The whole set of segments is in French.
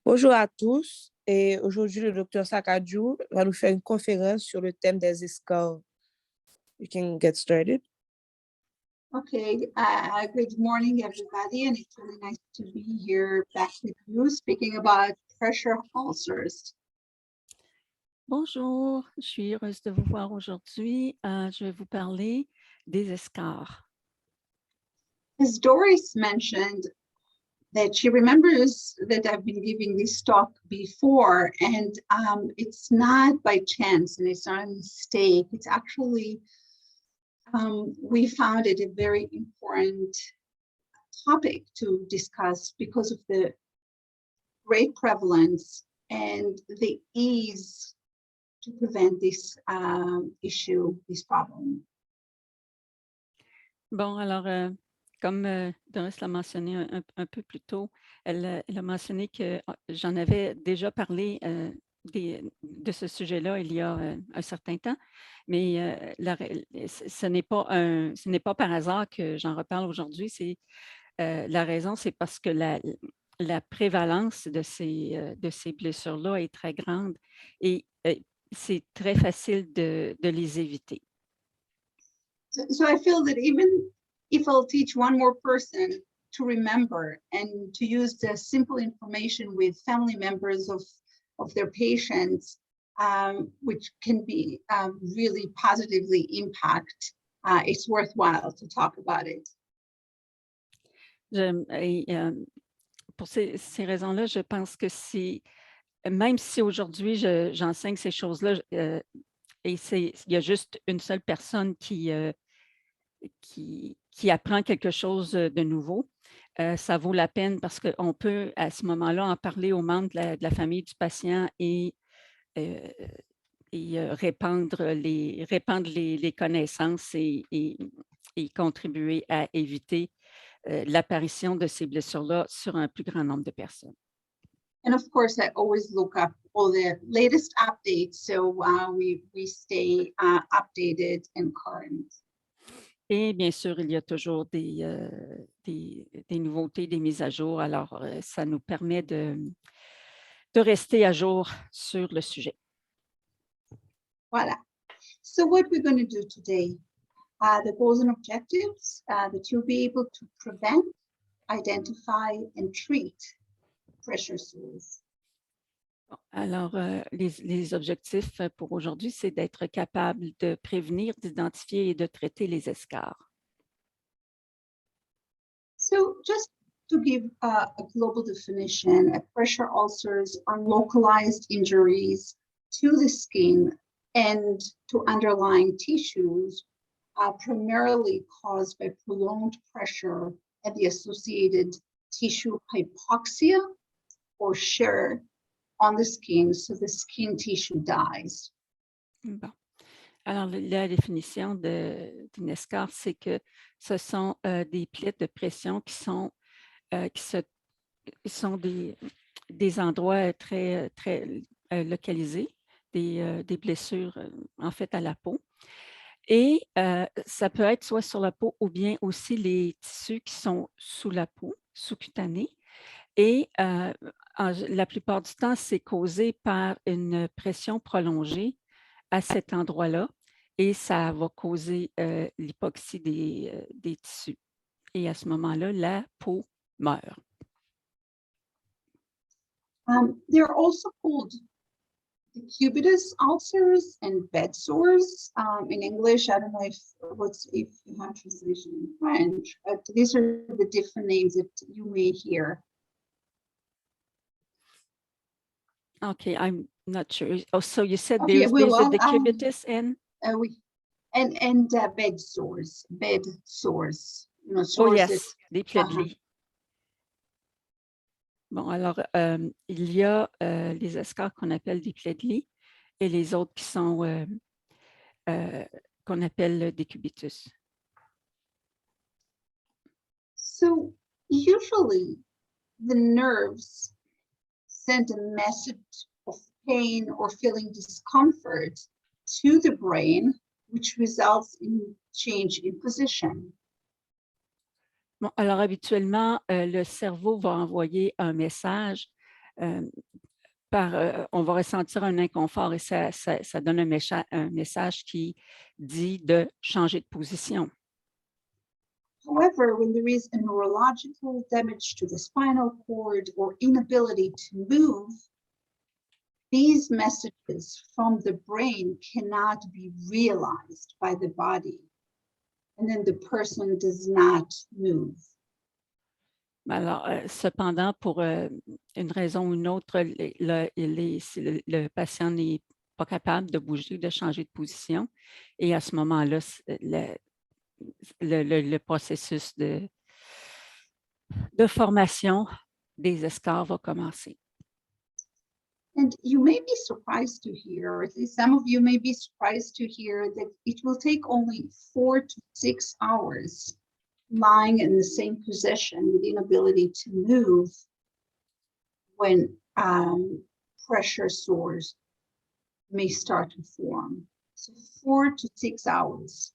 Bonjour à tous et aujourd'hui le docteur Sakadjou va nous faire une conférence sur le thème des escarres. You can get started. Okay, good morning, everybody, and it's really nice to be here back with you speaking about pressure ulcers. Bonjour, je suis heureuse de vous voir aujourd'hui. Je vais vous parler des escarres. As Doris mentioned, that she remembers that I've been giving this talk before, and it's not by chance and it's not a mistake. It's actually, we found it a very important topic to discuss because of the great prevalence and the ease to prevent this issue, this problem. Bon, alors, comme Doris l'a mentionné un peu plus tôt, elle a mentionné que j'en avais déjà parlé de ce sujet-là il y a un certain temps, mais ce n'est pas par hasard que j'en reparle aujourd'hui. La raison, c'est parce que la prévalence de ces blessures-là est très grande et c'est très facile de les éviter. So I feel that even if I'll teach one more person to remember and to use the simple information with family members of their patients, which can be really positively impact, it's worthwhile to talk about it. Pour ces raisons-là, je pense que même si aujourd'hui j'enseigne ces choses-là, et il y a juste une seule personne qui apprend quelque chose de nouveau, ça vaut la peine parce qu'on peut à ce moment-là en parler aux membres de la famille du patient et répandre les connaissances et contribuer à éviter l'apparition de ces blessures-là sur un plus grand nombre de personnes. And of course, I always look up all the latest updates, so we stay updated and current. Et bien sûr, il y a toujours des nouveautés, des mises à jour. Alors, ça nous permet de rester à jour sur le sujet. Voilà. So what we're going to do today, the goals and objectives, that you'll be able to prevent, identify, and treat pressure sores. Alors, les objectifs pour aujourd'hui, c'est d'être capable de prévenir, d'identifier et de traiter les escarres. So just to give a global definition, pressure ulcers are localized injuries to the skin and to underlying tissues, primarily caused by prolonged pressure and the associated tissue hypoxia or shear on the skin, so the skin tissue dies. Bon. Alors, la définition d'une escarre, c'est que ce sont des plaies de pression qui sont des endroits très, très localisés, des blessures en fait à la peau. Et ça peut être soit sur la peau ou bien aussi les tissus qui sont sous la peau, sous-cutanés. Et la plupart du temps, c'est causé par une pression prolongée à cet endroit-là et ça va causer l'hypoxie des tissus. Et à ce moment-là, la peau meurt. They're also called decubitus ulcers and bed sores. In English, I don't know if you have translation in French, but these are the different names that you may hear. Okay, I'm not sure. Oh, so you said Okay, there's a decubitus and bed sores. You know, oh sores yes, des plaies de lit. Bon, alors, il y a les escarres qu'on appelle des plaies de lit et les autres qui sont qu'on appelle décubitus. So usually the nerves send a message of pain or feeling discomfort to the brain, which results in change in position. Bon, alors habituellement, le cerveau va envoyer un message on va ressentir un inconfort et ça donne un message qui dit de changer de position. However, when there is a neurological damage to the spinal cord or inability to move, these messages from the brain cannot be realized by the body. And then the person does not move. Alors, cependant, pour une raison ou une autre, le patient n'est pas capable de bouger, de changer de position. Et à ce moment-là, le processus de formation des escarres va commencer. And you may be surprised to hear, or at least some of you may be surprised to hear, that it will take only 4 to 6 hours lying in the same position with inability to move when pressure sores may start to form. So 4 to 6 hours.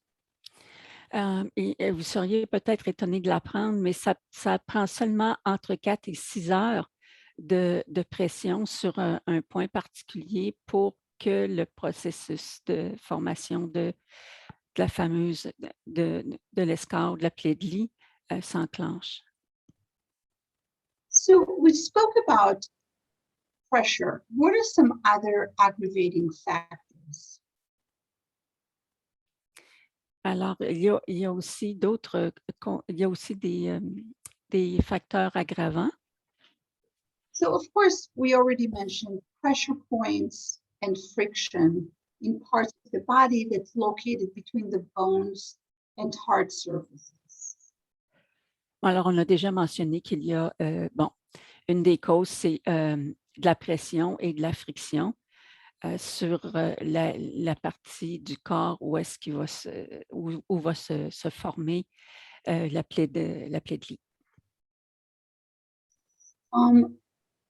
Et vous seriez peut-être étonné de l'apprendre, mais ça prend seulement entre 4 et 6 heures de pression sur un point particulier pour que le processus de formation de la fameuse, de l'escarre, de la plaie de lit s'enclenche. So we spoke about pressure. What are some other aggravating factors? Alors, il y a aussi d'autres, il y a aussi des facteurs aggravants. So of course, we already mentioned pressure points and friction in parts of the body that's located between the bones and hard surfaces. Alors, on a déjà mentionné qu'il y a, une des causes, c'est de la pression et de la friction sur la partie du corps où est-ce qu'il va où va se former la plaie de lit.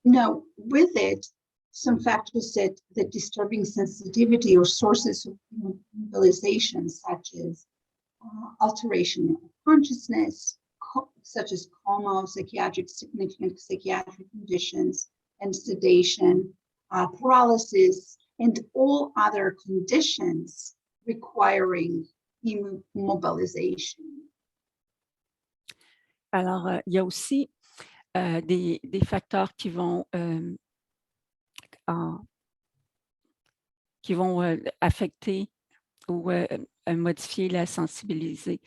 Now, with it, some factors that disturbing sensitivity or sources of mobilization, such as alteration of consciousness, such as coma, significant psychiatric conditions, and sedation, paralysis, and all other conditions requiring immobilization. Alors, il y a aussi des facteurs qui vont affecter ou modifier la sensibilité.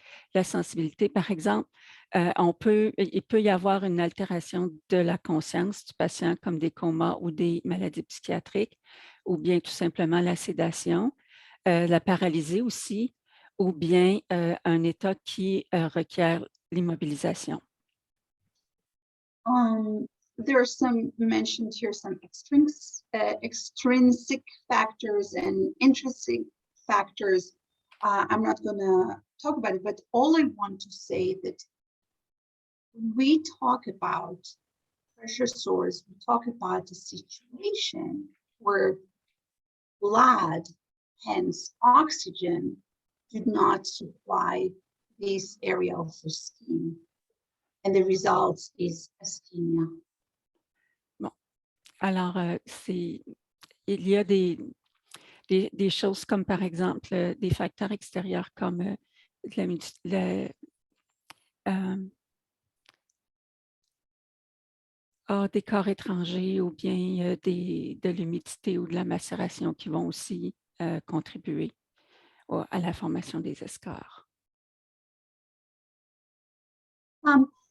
Par exemple, il peut y avoir une altération de la conscience du patient, comme des comas ou des maladies psychiatriques, ou bien tout simplement la sédation, la paralysie aussi, ou bien un état qui requiert l'immobilisation. There are some mentioned here, some extrinsic factors and intrinsic factors. I'm not going to talk about it, but all I want to say that when we talk about pressure sores, we talk about a situation where blood, hence oxygen, did not supply this area of the skin. And the result is ischemia. Bon, alors il y a des choses comme par exemple des facteurs extérieurs comme des corps étrangers ou bien de l'humidité ou de la macération qui vont aussi contribuer à la formation des escarres.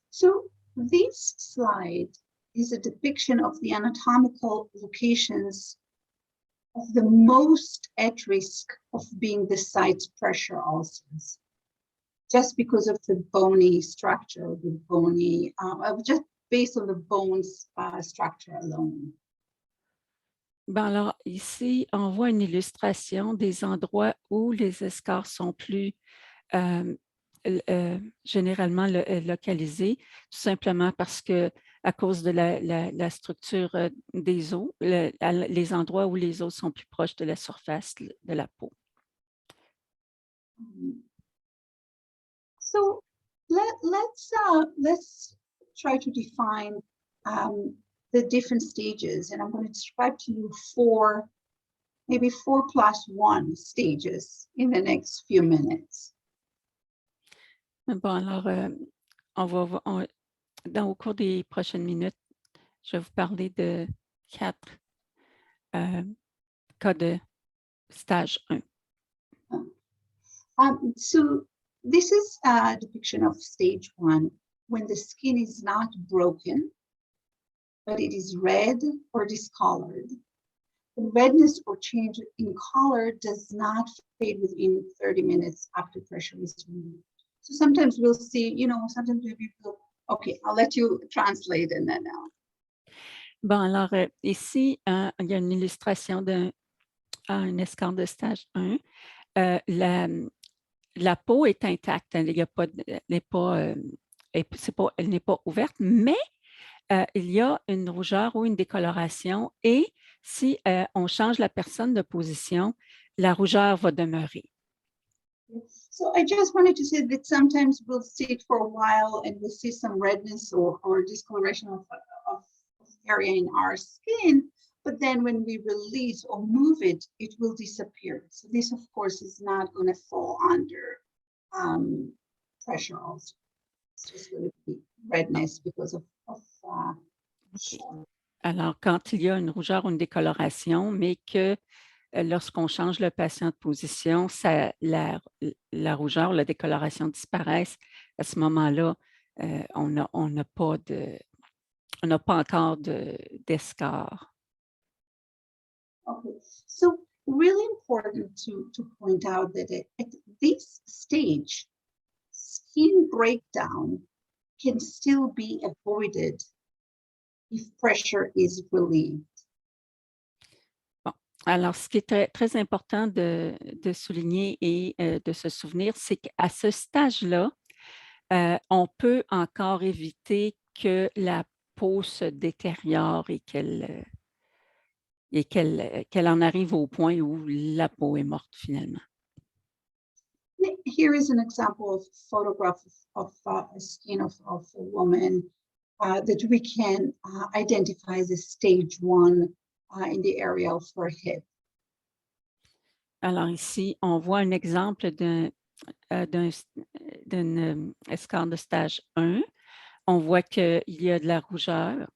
So this slide is a depiction of the anatomical locations of the most at risk of being the site pressure ulcers, just because of the bony structure, just based on the bones structure alone. Ben alors, ici, on voit une illustration des endroits où les escarres sont plus généralement localisés, tout simplement parce que à cause de la structure des os, les endroits où les os sont plus proches de la surface de la peau. So let's try to define the different stages, and I'm going to describe to you maybe 4+1 stages in the next few minutes. Bon, alors, au cours des prochaines minutes, je vais vous parler de 4 cas de stage 1. So this is a depiction of stage 1 when the skin is not broken, but it is red or discolored. The redness or change in color does not fade within 30 minutes after pressure is removed. So sometimes we'll see, sometimes people, okay, I'll let you translate and then now. Bon, alors, ici, il y a une illustration d'un escarre de stage 1. La peau est intacte, elle n'est pas ouverte, mais il y a une rougeur ou une décoloration et si on change la personne de position, la rougeur va demeurer. So I just wanted to say that sometimes we'll see it for a while and we'll see some redness or discoloration of area in our skin, but then when we release or move it, it will disappear. So this, of course, is not going to fall under pressure also. It's just going to be redness because of Okay. Alors, quand il y a une rougeur ou une décoloration, mais que lorsqu'on change le patient de position, la rougeur ou la décoloration disparaissent, à ce moment-là, on n'a pas encore d'escarre. Okay, so really important to point out that at this stage, skin breakdown can still be avoided if pressure is relieved. Bon, alors ce qui est très, très important de souligner et de se souvenir, c'est qu'à ce stage-là, on peut encore éviter que la peau se détériore et qu'elle en arrive au point où la peau est morte finalement. Here is an example of photograph of a skin of a woman that we can identify as a stage 1 in the area of her hip. Alors ici, on voit un exemple d'un escarre de stage 1. On voit qu'il y a de la rougeur.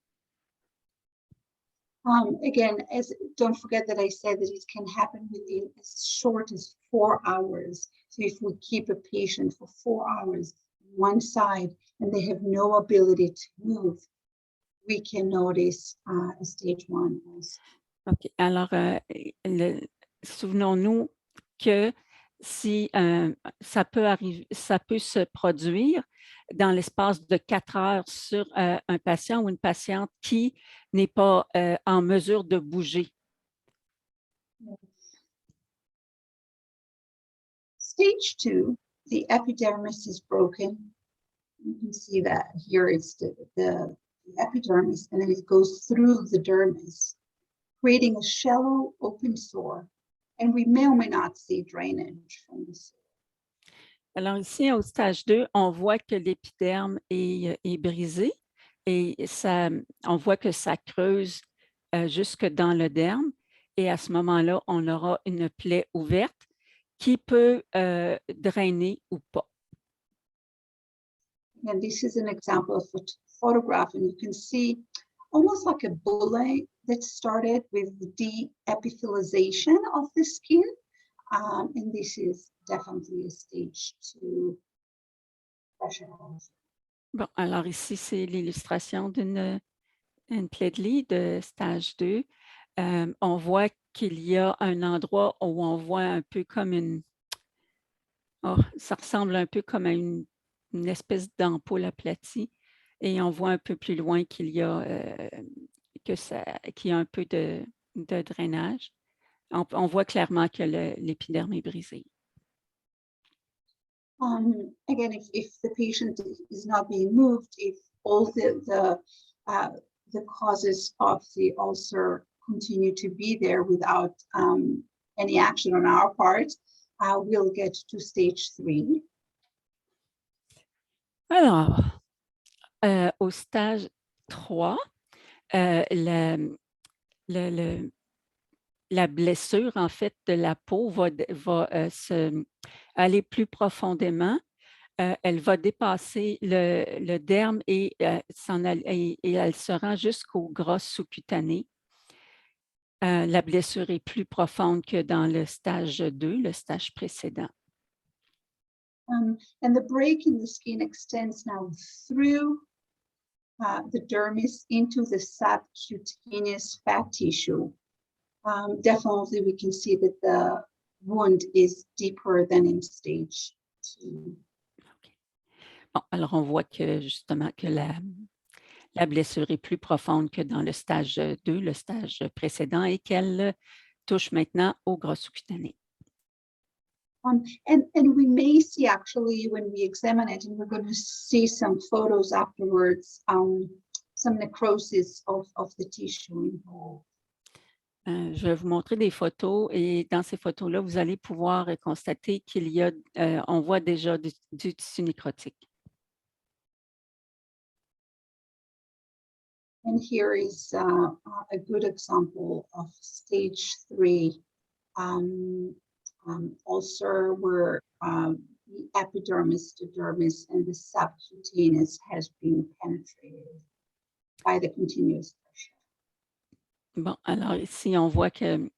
Again, don't forget that I said that it can happen within as short as 4 hours. So if we keep a patient for 4 hours one side and they have no ability to move, we can notice a stage 1 also. OK. Alors, souvenons-nous que si ça peut se produire dans l'espace de 4 heures sur un patient ou une patiente qui n'est pas en mesure de bouger. Stage 2, the epidermis is broken. You can see that here it's the epidermis, and then it goes through the dermis, creating a shallow open sore, and we may or may not see drainage from the sore. Alors ici, au stage 2, on voit que l'épiderme est brisé et on voit que ça creuse jusque dans le derme et à ce moment-là, on aura une plaie ouverte qui peut drainer ou pas. And this is an example of a photograph, and you can see almost like a bulle that started with the de-epithelialization of the skin. And this is definitely a stage 2 pressure. Bon, alors ici, c'est l'illustration d'une plaie de lit de stage 2. On voit qu'il y a un endroit où on voit un peu comme ça ressemble un peu comme à une espèce d'ampoule aplatie. Et on voit un peu plus loin qu'il y a un peu de drainage. On voit clairement que l'épiderme est brisé. Again, if the patient is not being moved, if all the causes of the ulcer continue to be there without any action on our part, we'll get to stage 3. Alors, au stage 3, la blessure, en fait, de la peau va aller plus profondément. Elle va dépasser le derme et elle se rend jusqu'au gras sous-cutané. La blessure est plus profonde que dans le stage 2, le stage précédent. And the break in the skin extends now through the dermis into the subcutaneous fat tissue. Definitely, we can see that the wound is deeper than in stage 2. Okay. Bon, alors on voit que justement que la blessure est plus profonde que dans le stage 2, le stage précédent, et qu'elle touche maintenant au gras sous-cutané. And we may see actually when we examine it, and we're going to see some photos afterwards, some necrosis of the tissue involved. Je vais vous montrer des photos et dans ces photos-là, vous allez pouvoir constater qu'il y a, on voit déjà du tissu nécrotique. And here is a good example of stage 3 ulcer where the epidermis, the dermis, and the subcutaneous has been penetrated by the continuous pressure. Bon, alors ici, on voit que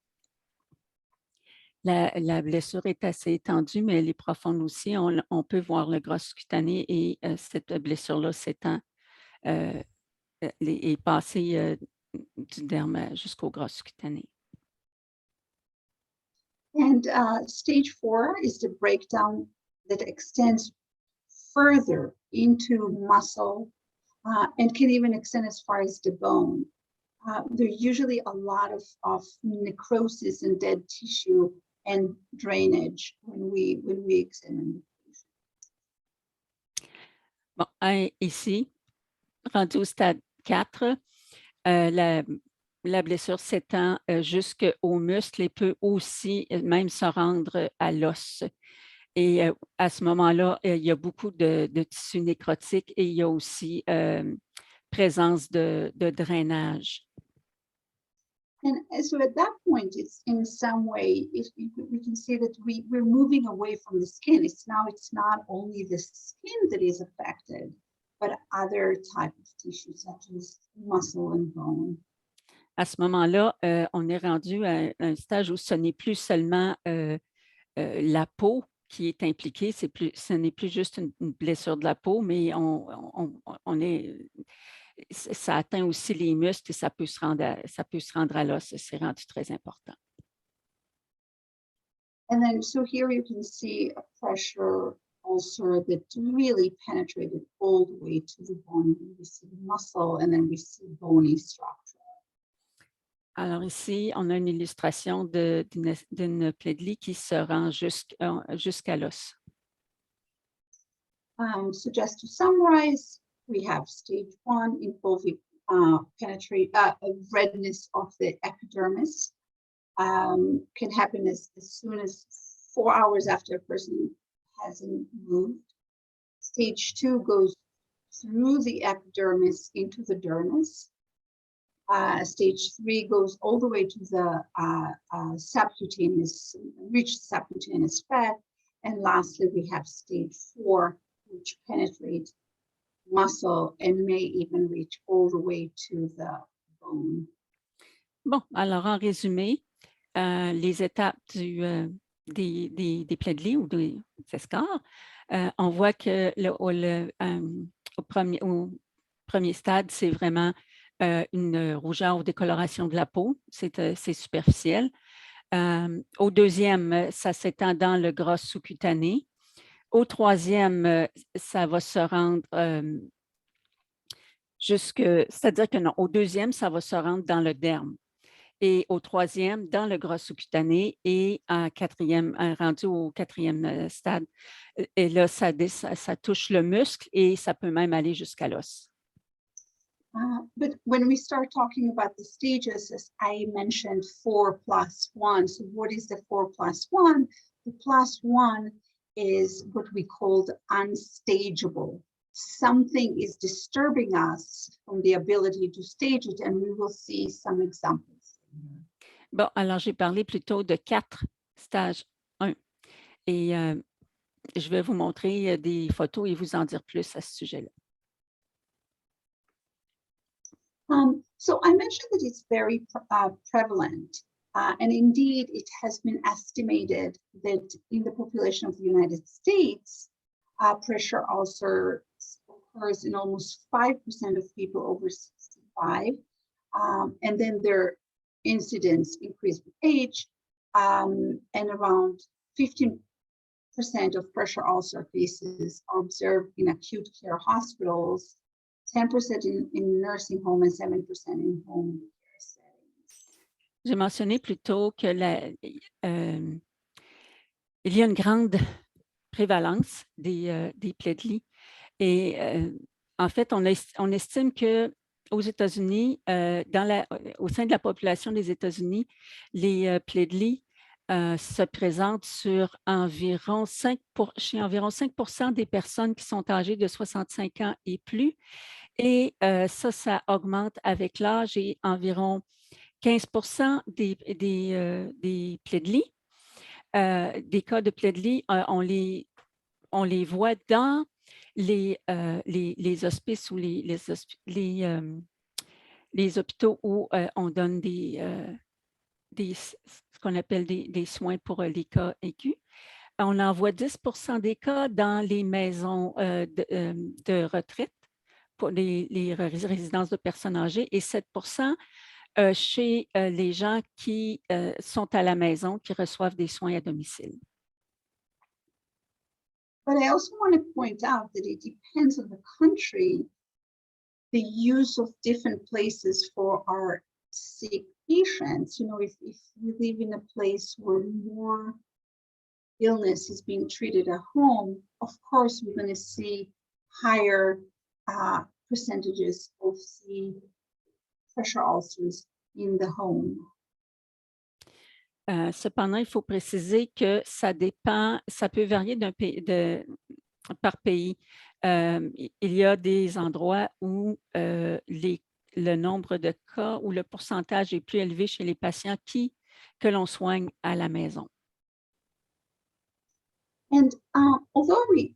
la blessure est assez étendue, mais elle est profonde aussi. On peut voir le gras sous-cutané et cette blessure-là s'étend, est passée du derme jusqu'au gras sous-cutané. And stage 4 is the breakdown that extends further into muscle and can even extend as far as the bone. There's usually a lot of necrosis and dead tissue and drainage when we examine the patient. Bon, ici, rendu au stade 4, la blessure s'étend jusqu'au muscle et peut aussi même se rendre à l'os. Et à ce moment-là, il y a beaucoup de tissu nécrotique et il y a aussi présence de drainage. And so at that point, it's in some way, we can see that we're moving away from the skin. It's not only the skin that is affected, but other types of tissues such as muscle and bone. À ce moment-là, on est rendu à un stage où ce n'est plus seulement la peau qui est impliquée, ce n'est plus juste une blessure de la peau, mais ça atteint aussi les muscles et ça peut se rendre à l'os. C'est rendu très important. And then, so here you can see a pressure ulcer that really penetrated all the way to the bone. We see muscle and then we see bony structure. Alors ici, on a une illustration d'une plaie de lit qui se rend jusqu'à l'os. So just to summarize, we have stage 1 involving redness of the epidermis. Can happen as soon as 4 hours after a person hasn't moved. Stage 2 goes through the epidermis into the dermis. Stage 3 goes all the way to the subcutaneous, reach subcutaneous fat. And lastly, we have stage 4, which penetrates muscle and may even reach all the way to the bone. Bon, alors en résumé, les étapes des plaies de lit ou des escarres, on voit que au premier stade, c'est vraiment une rougeur ou décoloration de la peau, c'est superficiel. Au deuxième, ça s'étend dans le gras sous-cutané. Au troisième, ça va se rendre c'est-à-dire que non, au deuxième, ça va se rendre dans le derme. Et au troisième, dans le gras sous-cutané et rendu au quatrième stade. Et là, ça touche le muscle et ça peut même aller jusqu'à l'os. But when we start talking about the stages, as I mentioned, 4+1. So what is the 4+1? The +1 is what we call unstageable. something is disturbing us from the ability to stage it, and we will see some examples. Bon, alors j'ai parlé plutôt de 4 stages 1 et je vais vous montrer des photos et vous en dire plus à ce sujet-là. So I mentioned that it's very prevalent, and indeed it has been estimated that in the population of the United States, pressure ulcer occurs in almost 5% of people over 65, and then their incidence increase with age, and around 15% of pressure ulcer cases are observed in acute care hospitals, 10% in nursing home, and 7% in home care settings. J'ai mentionné plus tôt que il y a une grande prévalence des plaies de lit. Et en fait, on estime qu'aux États-Unis, au sein de la population des États-Unis, les plaies de lit se présentent chez environ 5% des personnes qui sont âgées de 65 ans et plus. Et ça augmente avec l'âge et environ 15% des plaies de lit, des cas de plaies de lit, on les voit dans les hospices ou les hôpitaux où on donne ce qu'on appelle des soins pour les cas aigus. On en voit 10% des cas dans les maisons de retraite, pour les résidences de personnes âgées, et 7% chez les gens qui sont à la maison, qui reçoivent des soins à domicile. But I also want to point out that it depends on the country, the use of different places for our sick patients. You know, if we live in a place where more illness is being treated at home, of course, we're going to see higher percentages of the pressure ulcers in the home. Cependant, il faut préciser que ça peut varier par pays. Il y a des endroits où le nombre de cas ou le pourcentage est plus élevé chez les patients que l'on soigne à la maison. And although we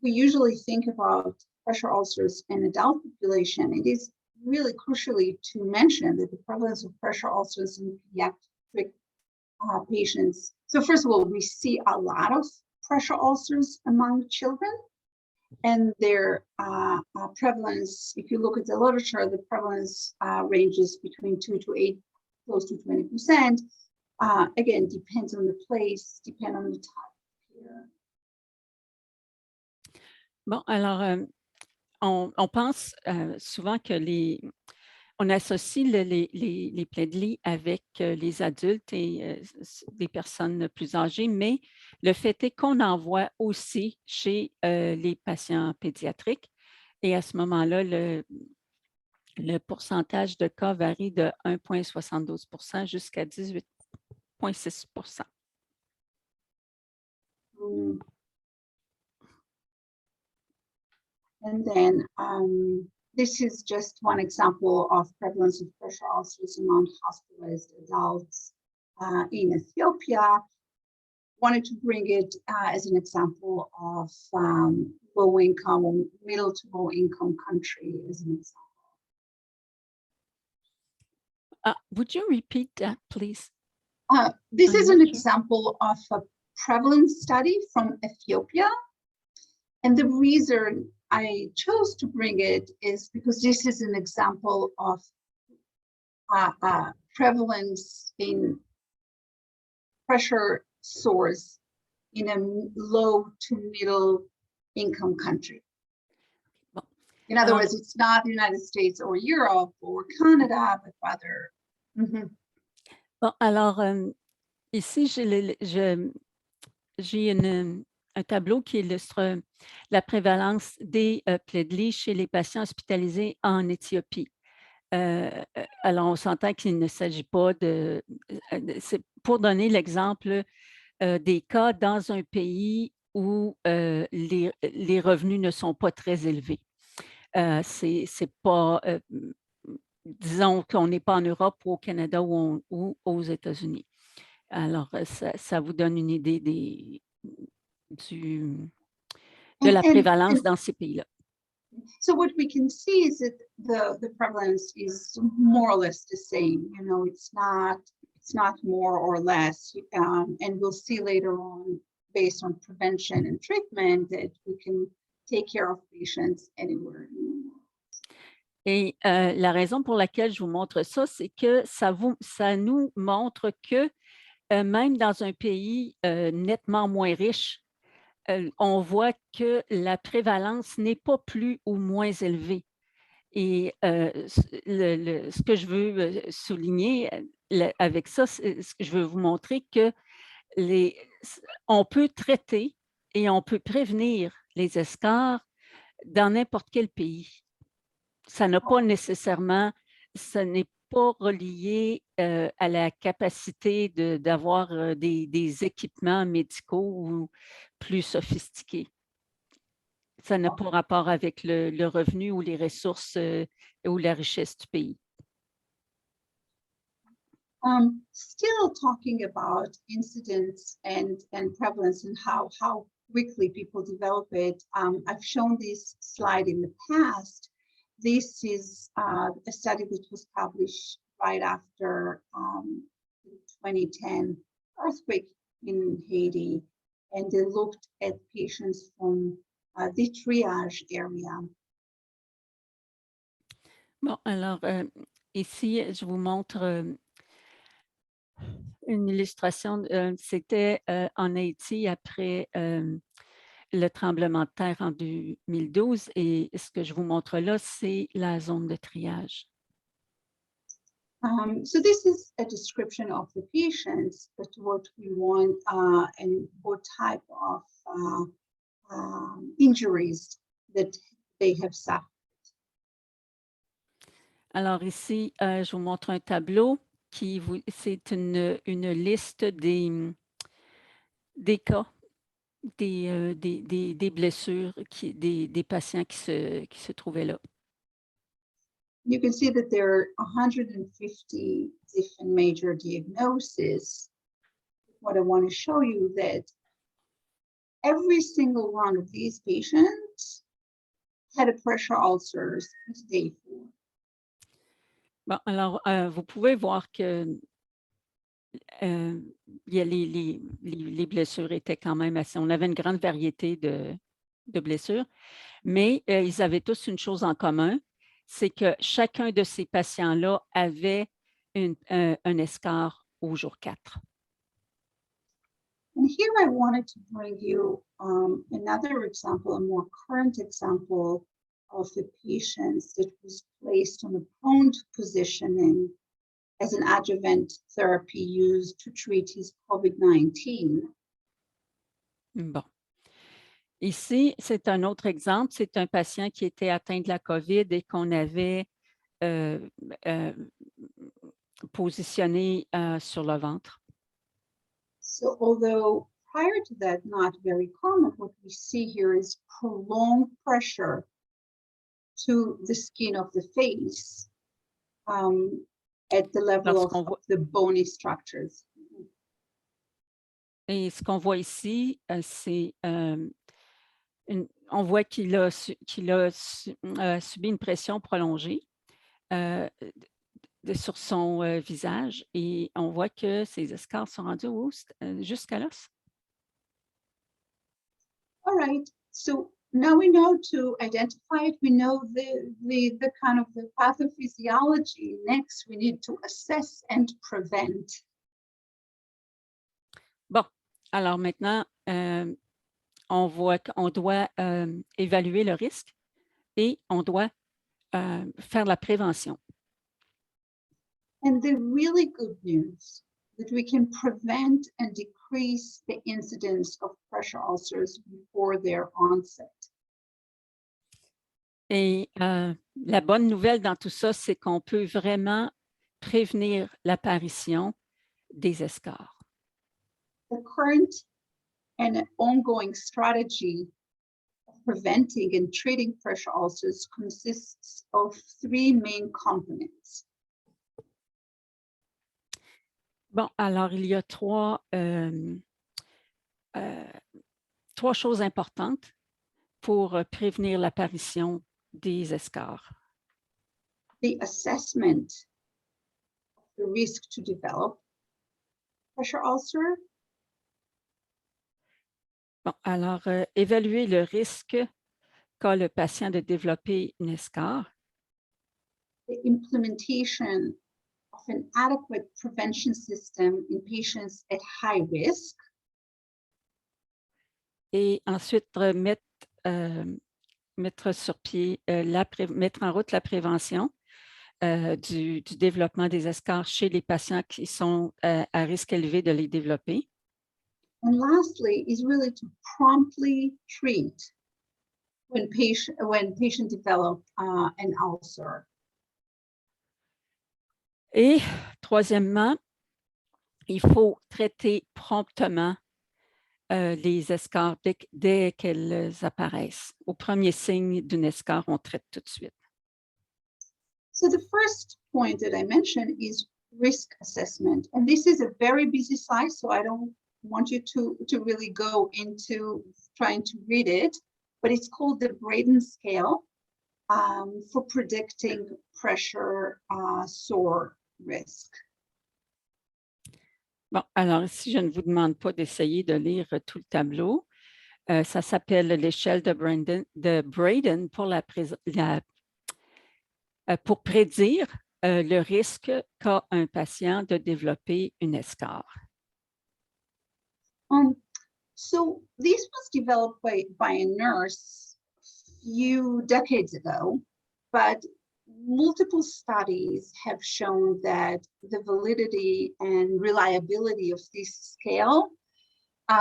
usually think about pressure ulcers in adult population, it is really crucially to mention that the prevalence of pressure ulcers in pediatric patients. So first of all, we see a lot of pressure ulcers among children, and their prevalence, if you look at the literature, the prevalence ranges between 2 to 8, close to 20%. Again, depends on the place, depends on the type of care. Bon, alors, on pense souvent que on associe les plaies de lit avec les adultes et des personnes plus âgées, mais le fait est qu'on en voit aussi chez les patients pédiatriques. Et à ce moment-là, le pourcentage de cas varie de 1,72% jusqu'à 18,6%. And then this is just one example of prevalence of pressure ulcers among hospitalized adults in Ethiopia. Wanted to bring it as an example of low income or middle to low income country as an example. Would you repeat that, please? This is an example of a prevalence study from Ethiopia. And the reason I chose to bring it is because this is an example of prevalence in pressure sores in a low to middle income country. In other words, it's not the United States or Europe or Canada, but rather. Bon, alors, ici, j'ai un tableau qui illustre la prévalence des plaies de lit chez les patients hospitalisés en Éthiopie. Alors, on s'entend qu'il ne s'agit pas c'est pour donner l'exemple des cas dans un pays où les revenus ne sont pas très élevés. C'est pas, disons qu'on n'est pas en Europe ou au Canada ou aux États-Unis. Alors, ça vous donne une idée de la prévalence dans ces pays-là. So what we can see is that the prevalence is more or less the same. You know, it's not more or less. And we'll see later on, based on prevention and treatment, that we can take care of patients anywhere in the world. Et la raison pour laquelle je vous montre ça, c'est que ça nous montre que même dans un pays nettement moins riche, on voit que la prévalence n'est pas plus ou moins élevée. Et ce que je veux souligner avec ça, je veux vous montrer que on peut traiter et on peut prévenir les escarres dans n'importe quel pays. Ça n'a pas nécessairement, ça n'est pas relié à la capacité d'avoir des équipements médicaux ou plus sophistiqués. Ça n'a pas rapport avec le revenu ou les ressources ou la richesse du pays. Still talking about incidence and prevalence and how quickly people develop it. I've shown this slide in the past. This is a study which was published right after the 2010 earthquake in Haiti, and they looked at patients from the triage area. Bon, alors ici, je vous montre une illustration. C'était en Haïti après le tremblement de terre en 2012 et ce que je vous montre là, c'est la zone de triage. So this is a description of the patients, but what we want and what type of injuries that they have suffered. Alors ici, je vous montre un tableau c'est une liste des cas, des blessures des patients qui se trouvaient là. You can see that there are 150 different major diagnoses. What I want to show you that every single one of these patients had a pressure ulcers at day 4. Bon, alors, vous pouvez voir que les blessures étaient quand même assez... On avait une grande variété de blessures, mais ils avaient tous une chose en commun, c'est que chacun de ces patients-là avait un escar au jour 4. And here I wanted to bring you another example, a more current example of a patient that was placed on a prone positioning as an adjuvant therapy used to treat his COVID-19. Bon. Ici, c'est un autre exemple. C'est un patient qui était atteint de la COVID et qu'on avait positionné sur le ventre. So although prior to that, not very common, what we see here is prolonged pressure to the skin of the face at the level of the bony structures. Et ce qu'on voit ici, c'est on voit qu'il a subi une pression prolongée sur son visage et on voit que ses escarres sont rendus jusqu'à l'os. All right, so now we know to identify it. We know the kind of the pathophysiology. Next, we need to assess and prevent. Bon, alors maintenant, on voit qu'on doit évaluer le risque et on doit faire la prévention. And the really good news that we can prevent and decrease the incidence of pressure ulcers before their onset. Et la bonne nouvelle dans tout ça, c'est qu'on peut vraiment prévenir l'apparition des escarres. The current and an ongoing strategy of preventing and treating pressure ulcers consists of 3 main components. Bon, alors il y a trois choses importantes pour prévenir l'apparition des escarres. The assessment of the risk to develop pressure ulcer, Bon, alors évaluer le risque qu'a le patient de développer une escarre, the implementation of an adequate prevention system in patients at high risk, et ensuite mettre sur pied, mettre en route la prévention du développement des escarres chez les patients qui sont à risque élevé de les développer. and lastly is really to promptly treat when patient develop an ulcer. Et troisièmement, il faut traiter promptement les escarres dès qu'elles apparaissent. Au premier signe d'une escarre, on traite tout de suite. So the first point that I mentioned is risk assessment. And this is a very busy slide, so I don't want you to really go into trying to read it, but it's called the Braden scale for predicting pressure sore risk. Bon, alors ici, je ne vous demande pas d'essayer de lire tout le tableau. Ça s'appelle l'échelle de Braden pour prédire le risque qu'a un patient de développer une escarre. So this was developed by a nurse a few decades ago, but multiple studies have shown that the validity and reliability of this scale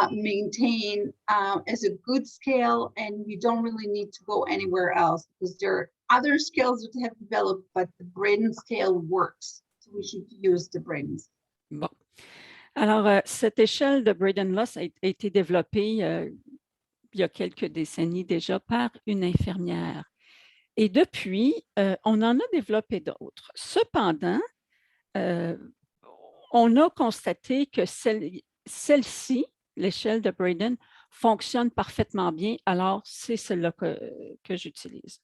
maintain as a good scale, and you don't really need to go anywhere else because there are other scales that have developed, but the Braden scale works. So we should use the Braden scale. Bon. Alors, cette échelle de Braden-Loss a été développée il y a quelques décennies déjà par une infirmière. Et depuis, on en a développé d'autres. Cependant, on a constaté que celle-ci, l'échelle de Braden, fonctionne parfaitement bien. Alors, c'est celle-là que j'utilise.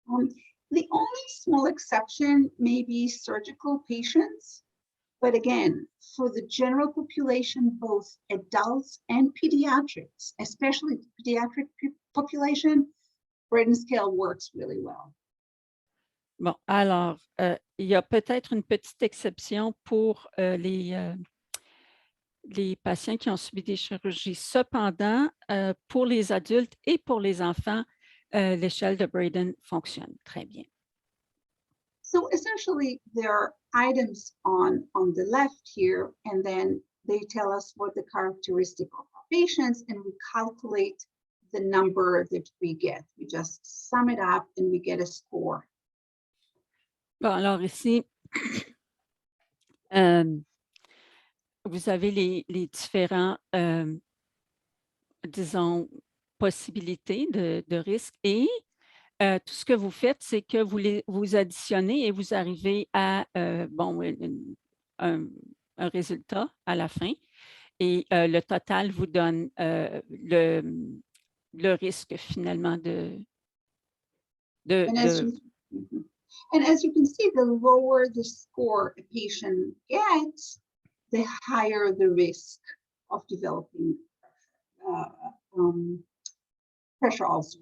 The only small exception may be surgical patients. But again, for the general population, both adults and pediatrics, especially the pediatric population, Braden scale works really well. Bon, alors, il y a peut-être une petite exception pour les patients qui ont subi des chirurgies. Cependant, pour les adultes et pour les enfants, l'échelle de Braden fonctionne très bien. So essentially, there are items on the left here, and then they tell us what the characteristic of our patients, and we calculate the number that we get. We just sum it up and we get a score. Bon, alors ici, vous avez les différents, disons, possibilités de risque et tout ce que vous faites, c'est que vous additionnez et vous arrivez à un résultat à la fin. Et le total vous donne le risque finalement And as you can see, the lower the score a patient gets, the higher the risk of developing pressure ulcer.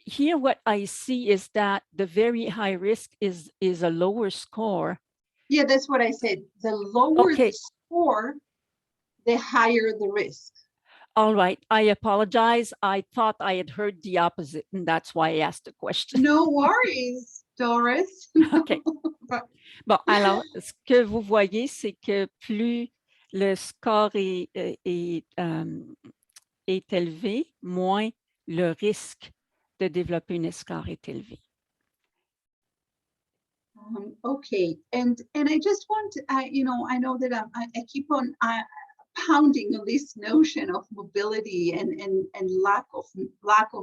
Here, what I see is that the very high risk is a lower score. Yeah, that's what I said. The lower the score, the higher the risk. All right. I apologize. I thought I had heard the opposite, and that's why I asked the question. No worries, Doris. OK. Bon, alors, ce que vous voyez, c'est que plus le score est élevé, moins le risque de développer une escarre est élevé. Okay, and I just want, you know, I know that I keep on pounding on this notion of mobility and lack of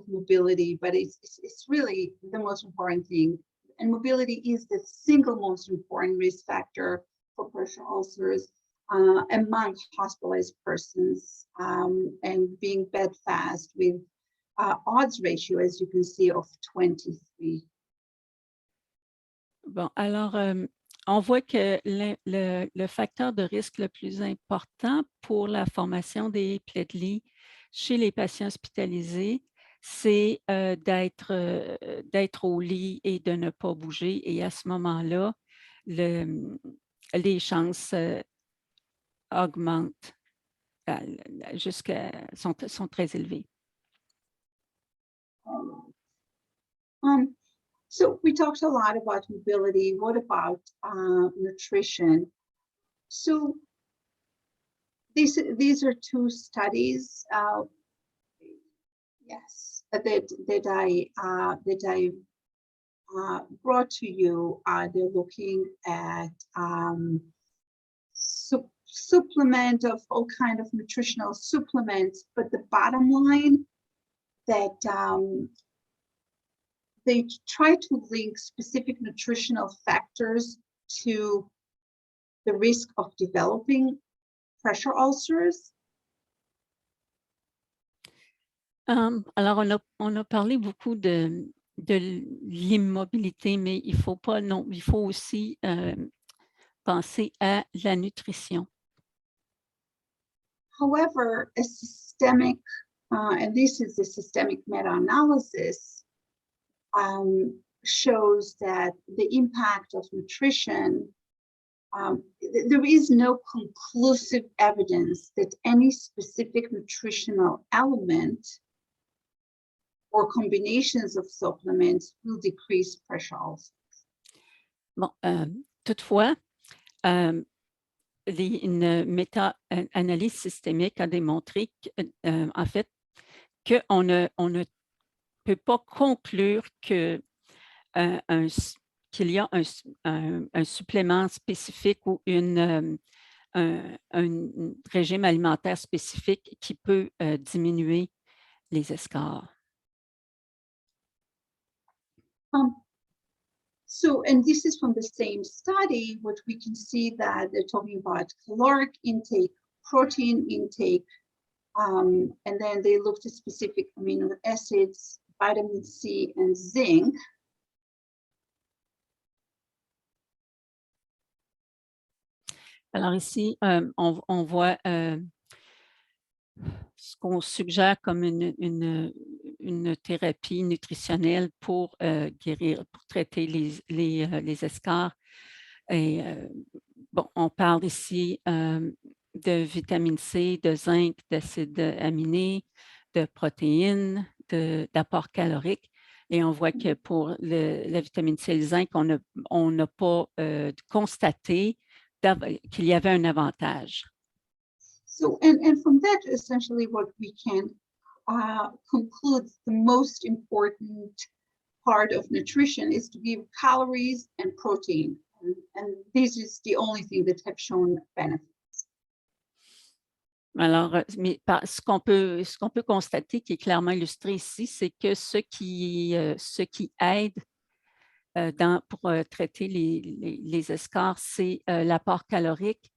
mobility, but it's really the most important thing. And mobility is the single most important risk factor for pressure ulcers among hospitalized persons, and being bedfast with odds ratio, as you can see, of 23. Bon, alors, on voit que le facteur de risque le plus important pour la formation des plaies de lit chez les patients hospitalisés, c'est d'être au lit et de ne pas bouger. Et à ce moment-là, les chances augmentent, sont très élevées. So we talked a lot about mobility. What about nutrition? So these are two studies. Yes, that I brought to you. They're looking at supplement of all kind of nutritional supplements, but the bottom line that they try to link specific nutritional factors to the risk of developing pressure ulcers. Alors, on a parlé beaucoup de l'immobilité, mais il faut aussi penser à la nutrition. However, a systemic, and this is a systemic meta-analysis, shows that the impact of nutrition, there is no conclusive evidence that any specific nutritional element or combinations of supplements will decrease pressure ulcers. Bon, toutefois, une méta-analyse systémique a démontré en fait qu'on ne peut pas conclure qu'il y a un supplément spécifique ou un régime alimentaire spécifique qui peut diminuer les escarres. So, and this is from the same study, what we can see that they're talking about caloric intake, protein intake, and then they looked at specific amino acids, vitamin C and zinc. Alors ici, on voit ce qu'on suggère comme une thérapie nutritionnelle pour guérir, pour traiter les escarres. Et bon, on parle ici de vitamine C, de zinc, d'acides aminés, de protéines, d'apport calorique. Et on voit que pour la vitamine C et le zinc, on n'a pas constaté qu'il y avait un avantage. So, and from that, essentially what we can conclude, the most important part of nutrition is to give calories and protein. And this is the only thing that have shown benefits. Alors, mais ce qu'on peut constater, qui est clairement illustré ici, c'est que ce qui aide pour traiter les escarres, c'est l'apport calorique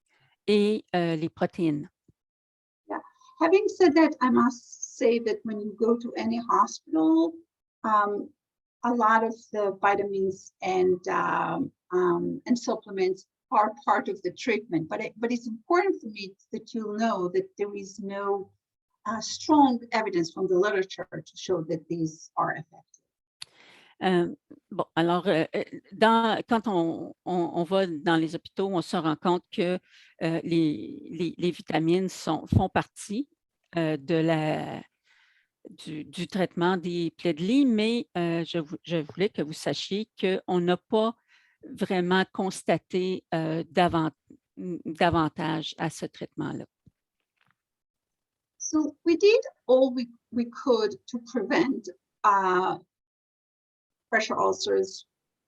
et les protéines. Yeah. Having said that, I must say that when you go to any hospital, a lot of the vitamins and supplements are part of the treatment, but it's important for me that you know that there is no strong evidence from the literature to show that these are effective. Bon, alors, quand on va dans les hôpitaux, on se rend compte que les vitamines font partie du traitement des plaies de lit, mais je voulais que vous sachiez qu'on n'a pas vraiment constaté davantage à ce traitement-là. So we did all we could to prevent pressure ulcers,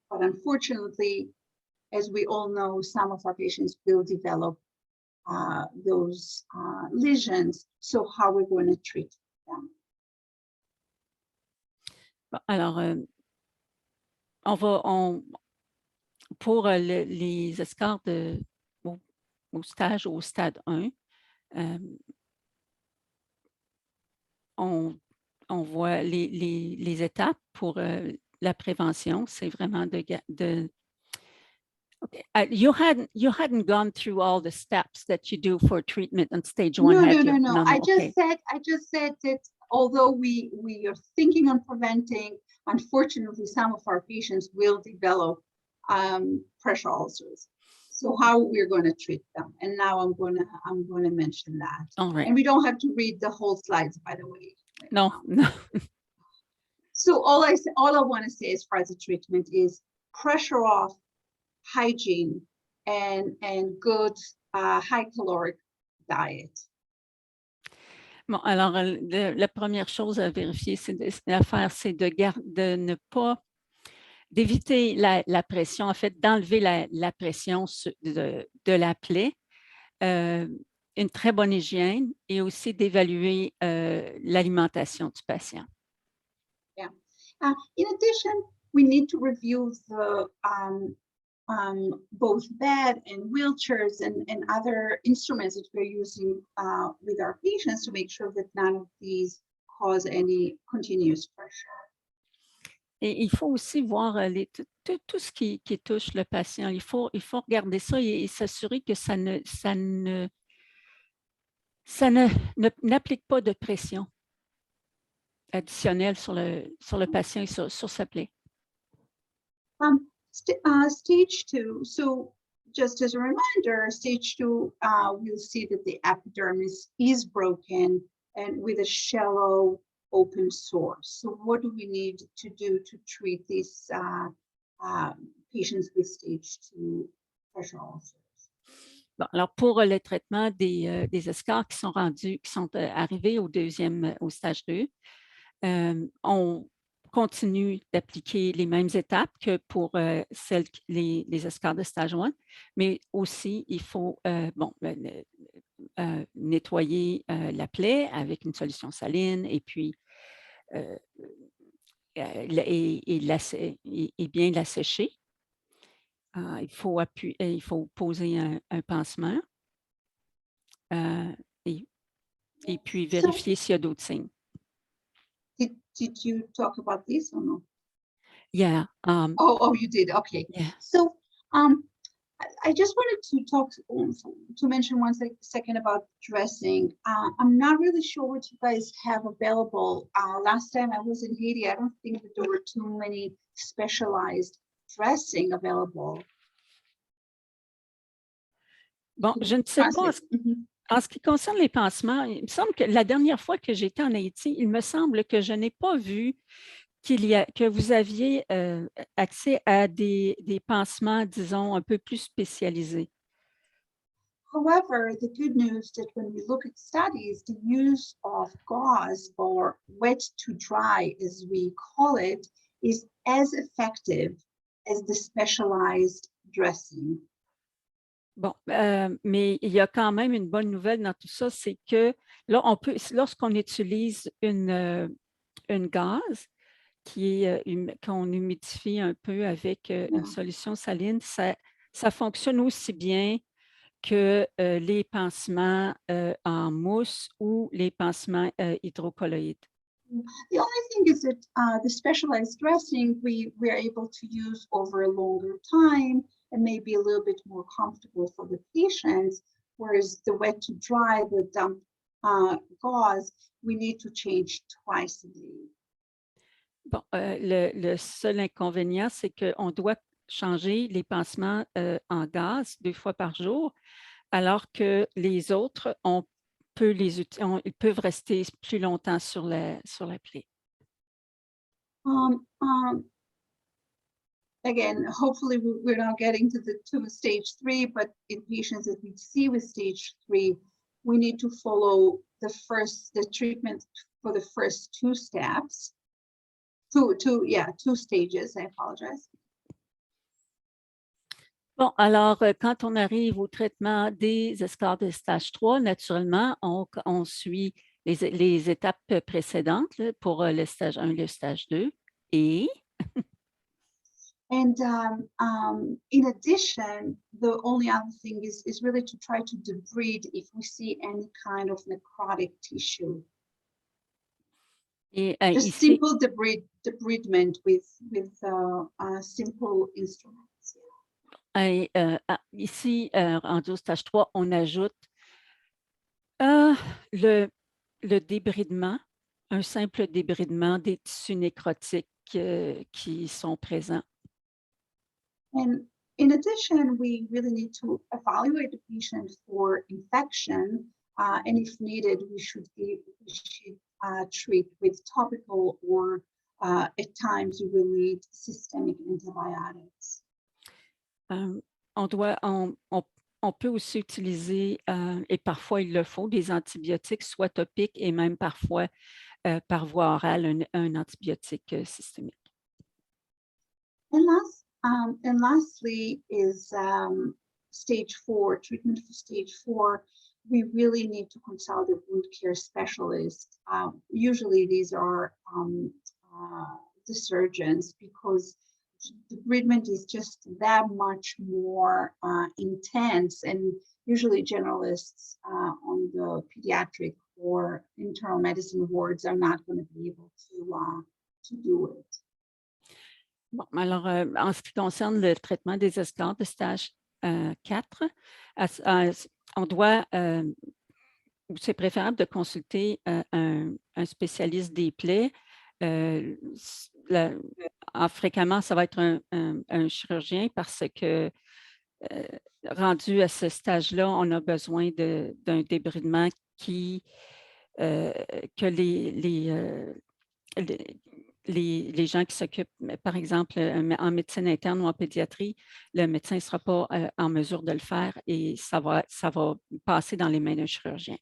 but unfortunately, as we all know, some of our patients will develop those lesions. So how we're going to treat them? Bon, alors, pour les escarres au stade 1, on voit les étapes pour la prévention. C'est vraiment de okay. You hadn't gone through all the steps that you do for treatment on stage 1, had you? No. I just said that although we are thinking on preventing, unfortunately, some of our patients will develop pressure ulcers. So how we're going to treat them, and now I'm going to mention that. All right. And we don't have to read the whole slides, by the way. No. So all I want to say as far as the treatment is pressure off, hygiene, and good high caloric diet. Bon, alors, la première chose à vérifier, à faire, c'est de ne pas, d'éviter la pression, en fait, d'enlever la pression de la plaie, une très bonne hygiène et aussi d'évaluer l'alimentation du patient. Yeah. In addition, we need to review the both bed and wheelchairs and other instruments that we're using with our patients to make sure that none of these cause any continuous pressure. Et il faut aussi voir tout ce qui touche le patient. Il faut regarder ça et s'assurer que ça n'applique pas de pression additionnelle sur le patient et sur sa plaie. Stage 2, so just as a reminder, stage 2, we'll see that the epidermis is broken and with a shallow open sore. So what do we need to do to treat these patients with stage 2 pressure ulcers? Bon, alors pour le traitement des escarres qui sont arrivés au stage 2, on continue d'appliquer les mêmes étapes que pour les escarres de stage 1, mais aussi il faut nettoyer la plaie avec une solution saline et puis et bien la sécher. Il faut poser un pansement et puis vérifier s'il y a d'autres signes. Did you talk about this or no? Yeah. Oh, you did. Okay. Yeah. So, I just wanted to mention one second about dressing. I'm not really sure what you guys have available. Last time I was in Haiti, I don't think that there were too many specialized dressing available. Bon, je ne sais pas. En ce qui concerne les pansements, il me semble que la dernière fois que j'étais en Haïti, il me semble que je n'ai pas vu que vous aviez accès à des pansements, disons, un peu plus spécialisés. However, the good news that when we look at studies, the use of gauze or wet to dry, as we call it, is as effective as the specialized dressing. Bon, mais il y a quand même une bonne nouvelle dans tout ça, c'est que là, lorsqu'on utilise une gaz qu'on humidifie un peu avec une solution saline, ça fonctionne aussi bien que les pansements en mousse ou les pansements hydrocolloïdes. The only thing is that the specialized dressing we are able to use over a longer time and maybe a little bit more comfortable for the patients, whereas the wet to dry, the damp gauze, we need to change twice a day. Bon, le seul inconvénient, c'est qu'on doit changer les pansements en gaz 2 fois par jour, alors que les autres, ils peuvent rester plus longtemps sur la plaie. Again, hopefully we're not getting to stage 3, but in patients that we see with stage 3, we need to follow the treatment for the first 2 steps. 2 stages, I apologize. Bon, alors, quand on arrive au traitement des escarres de stage 3, naturellement, on suit les étapes précédentes là, pour le stage 1, le stage 2. Et And in addition, the only other thing is really to try to debride if we see any kind of necrotic tissue. Just ici, simple debridement with simple instruments. ici, rendu au stage 3, on ajoute le débridement, un simple débridement des tissus nécrotiques qui sont présents. And in addition, we really need to evaluate the patient for infection, and if needed, we should treat with topical or at times we will need systemic antibiotics. On peut aussi utiliser, et parfois il le faut, des antibiotiques, soit topiques et même parfois par voie orale, un antibiotique systémique. And lastly is stage 4, treatment for stage 4. We really need to consult a wound care specialist. Usually these are the surgeons, because debridement is just that much more intense, and usually generalists on the pediatric or internal medicine wards are not going to be able to do it. Bon, alors, en ce qui concerne le traitement des escarres de stage 4, on doit, c'est préférable de consulter un spécialiste des plaies. Fréquemment, ça va être un chirurgien, parce que rendu à ce stage-là, on a besoin d'un débridement que les gens qui s'occupent, par exemple, en médecine interne ou en pédiatrie, le médecin ne sera pas en mesure de le faire, et ça va passer dans les mains d'un chirurgien.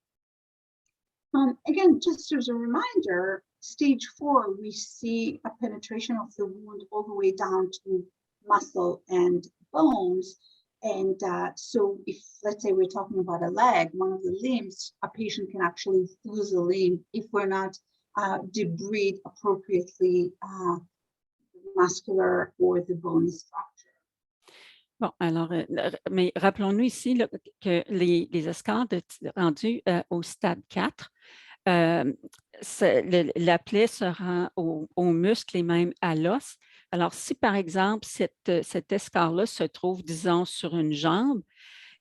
Again, just as a reminder, stage 4, we see a penetration of the wound all the way down to muscle and bones. And so if, let's say we're talking about a leg, one of the limbs, a patient can actually lose a limb if we're not debride appropriately the muscular or the bony structure. Bon, alors, mais rappelons-nous ici là, que les escarres rendues au stade 4, la plaie se rend au muscle et même à l'os. Alors, si par exemple, cette escarre-là se trouve, disons, sur une jambe,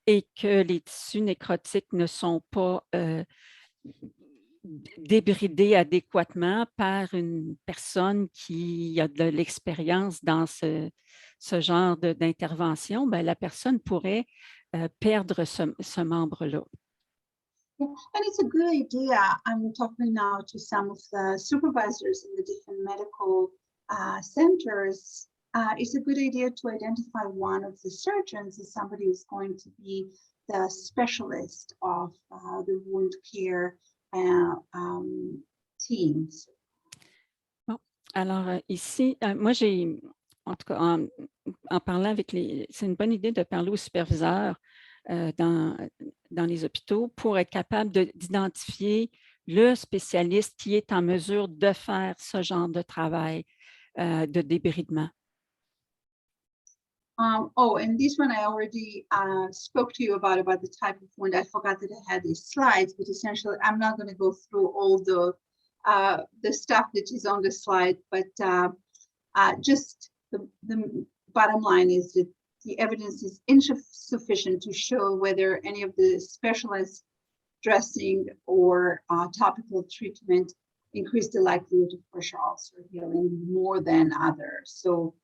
et que les tissus nécrotiques ne sont pas débridés adéquatement par une personne qui a de l'expérience dans ce genre d'intervention, ben, la personne pourrait perdre ce membre-là. Yeah, and it's a good idea. I'm talking now to some of the supervisors in the different medical centers. It's a good idea to identify one of the surgeons as somebody who's going to be the specialist of the wound care teams. Bon, alors ici, moi j'ai, en tout cas, en parlant avec c'est une bonne idée de parler aux superviseurs dans les hôpitaux pour être capable d'identifier le spécialiste qui est en mesure de faire ce genre de travail de débridement. And this one I already spoke to you about the type of wound. I forgot that I had these slides, but essentially I'm not going to go through all the stuff that is on the slide, but just the bottom line is that the evidence is insufficient to show whether any of the specialized dressing or topical treatment increase the likelihood of pressure ulcer healing more than others. So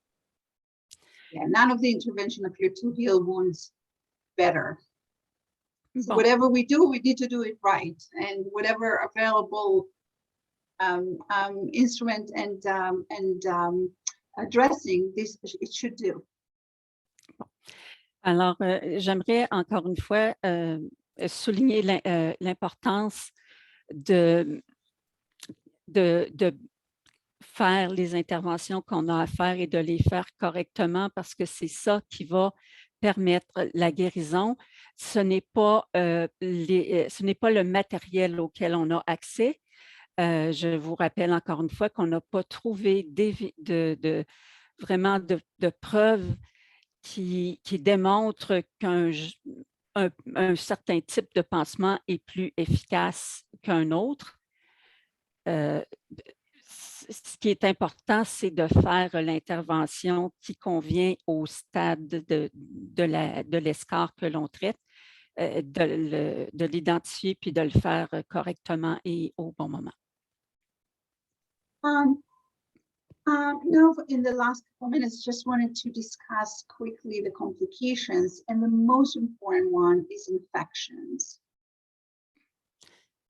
yeah, none of the intervention appear to heal wounds better. So whatever we do, we need to do it right, and whatever available instrument and dressing it should do. Alors, j'aimerais encore une fois souligner l'importance de faire les interventions qu'on a à faire et de les faire correctement, parce que c'est ça qui va permettre la guérison. Ce n'est pas le matériel auquel on a accès. Je vous rappelle encore une fois qu'on n'a pas trouvé vraiment de preuves qui démontrent qu'un certain type de pansement est plus efficace qu'un autre. Ce qui est important, c'est de faire l'intervention qui convient au stade de l'escar que l'on traite, de l'identifier puis de le faire correctement et au bon moment. Now, in the last couple minutes, just wanted to discuss quickly the complications, and the most important one is infections.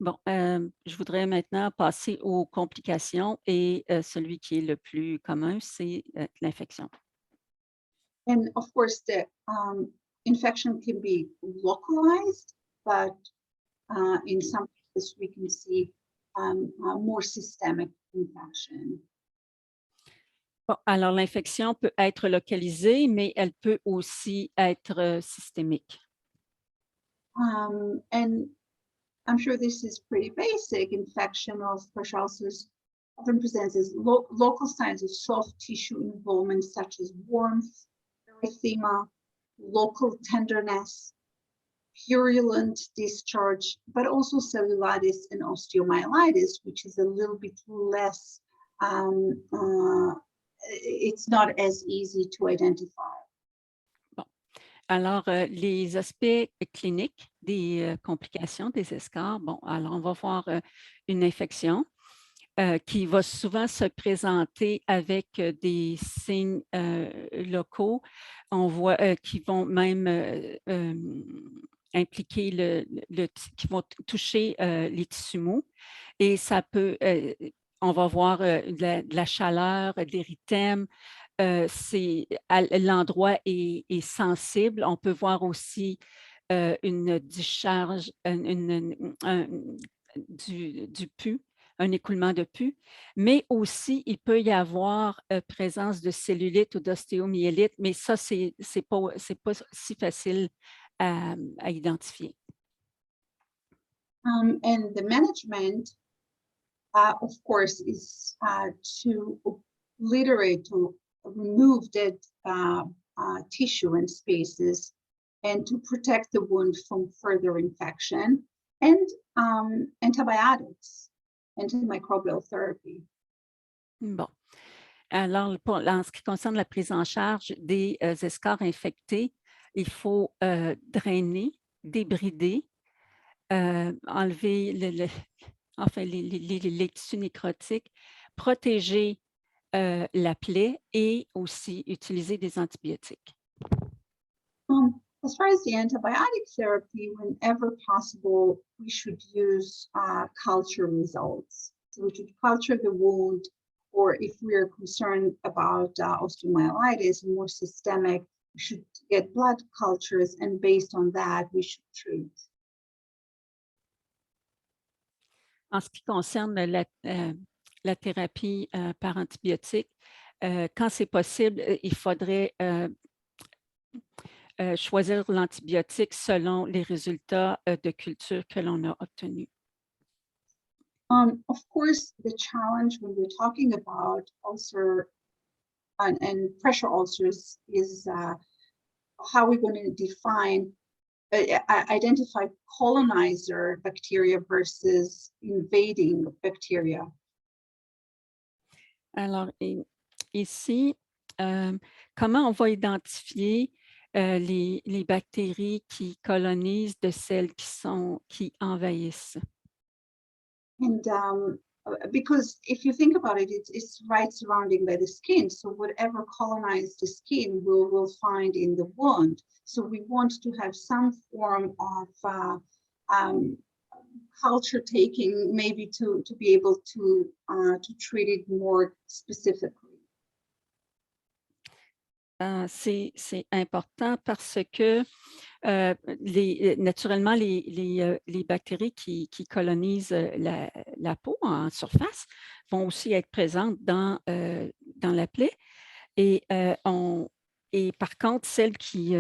Bon, je voudrais maintenant passer aux complications et celui qui est le plus commun, c'est l'infection. And of course, the infection can be localized, but in some cases we can see more systemic infection. Bon, alors, l'infection peut être localisée, mais elle peut aussi être systémique. And I'm sure this is pretty basic. Infection of pressure ulcers often presents as local signs of soft tissue involvement, such as warmth, erythema, local tenderness, purulent discharge, but also cellulitis and osteomyelitis, which is a little bit less, it's not as easy to identify. Alors, les aspects cliniques des complications des escars, bon, alors on va voir une infection qui va souvent se présenter avec des signes locaux. On voit qui vont même impliquer qui vont toucher les tissus mous. Et ça peut, on va voir de la chaleur, de l'érythème. L'endroit est sensible. On peut voir aussi une discharge du pus, un écoulement de pus, mais aussi il peut y avoir présence de cellulite ou d'ostéomyélite, mais ça, c'est pas si facile à identifier. And the management, of course, is to obliterate, to remove dead tissue and spaces, and to protect the wound from further infection, and antibiotics, antimicrobial therapy. Bon. Alors, en ce qui concerne la prise en charge des escars infectés, il faut drainer, débrider, enlever les tissus nécrotiques, protéger la plaie et aussi utiliser des antibiotiques. As far as the antibiotic therapy, whenever possible, we should use culture results. So we should culture the wound, or if we're concerned about osteomyelitis, more systemic, we should get blood cultures, and based on that, we should treat. En ce qui concerne la thérapie par antibiotiques, quand c'est possible, il faudrait choisir l'antibiotique selon les résultats de culture que l'on a obtenus. Of course, the challenge when we're talking about ulcer and pressure ulcers is how we're going to define, identify colonizer bacteria versus invading bacteria. Alors, ici, comment on va identifier les bactéries qui colonisent de celles qui envahissent? And because if you think about it, it's right surrounding by the skin. So whatever colonized the skin, we'll find in the wound. So we want to have some form of culture taking, maybe to be able to treat it more specifically. C'est important parce que naturellement, les bactéries qui colonisent la peau en surface vont aussi être présentes dans la plaie. Et par contre, celles qui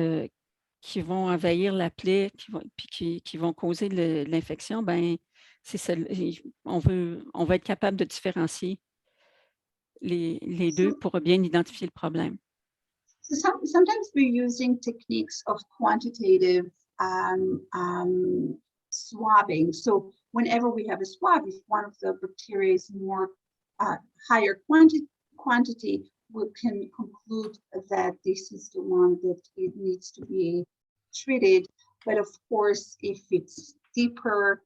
qui vont envahir la plaie, qui vont causer l'infection, ben, on va être capable de différencier les deux pour bien identifier le problème. So sometimes we're using techniques of quantitative swabbing. So whenever we have a swab, if one of the bacteria is more higher quantity, we can conclude that this is the one that it needs to be treated. But of course, if it's deeper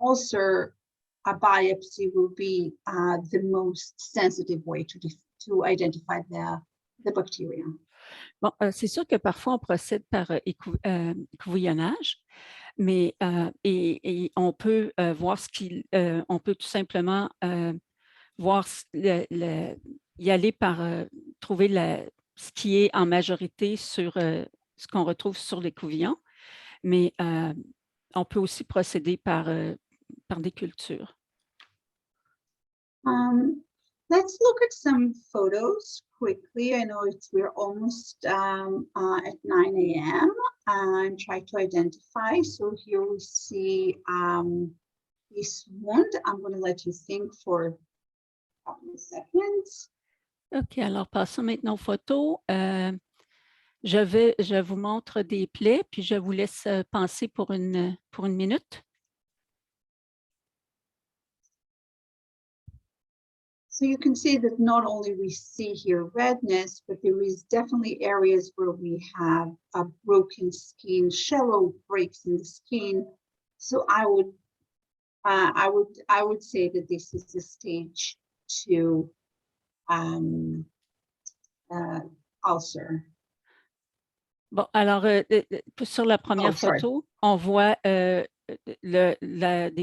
ulcer, a biopsy will be the most sensitive way to identify the bacteria. Bon, c'est sûr que parfois, on procède par écouvillonnage, mais et on peut voir on peut tout simplement voir y aller par trouver ce qui est en majorité sur ce qu'on retrouve sur l'écouvillon, mais on peut aussi procéder par des cultures. Let's look at some photos quickly. I know we're almost at 9 a.m. and try to identify. So here we see this wound. I'm going to let you think for a couple of seconds. OK, alors passons maintenant aux photos. Je vous montre des plaies, puis je vous laisse penser pour une minute. So you can see that not only we see here redness, but there is definitely areas where we have a broken skin, shallow breaks in the skin. So I would say that this is a stage 2 ulcer. Bon, alors, sur la première photo, on voit des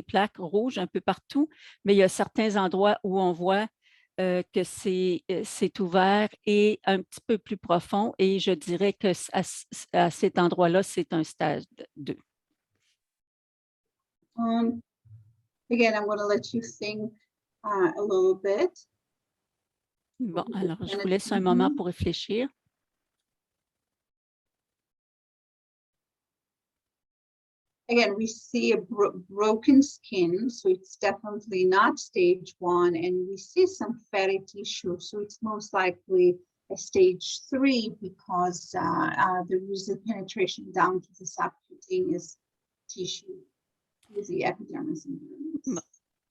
plaques rouges un peu partout, mais il y a certains endroits où on voit que c'est ouvert et un petit peu plus profond, et je dirais que à cet endroit-là, c'est un stade 2. Again, I'm going to let you think a little bit. Bon, alors, je vous laisse un moment pour réfléchir. Again, we see a broken skin, so it's definitely not stage 1, and we see some fatty tissue, so it's most likely a stage 3 because there is a penetration down to the subcutaneous tissue with the epidermis. Bon.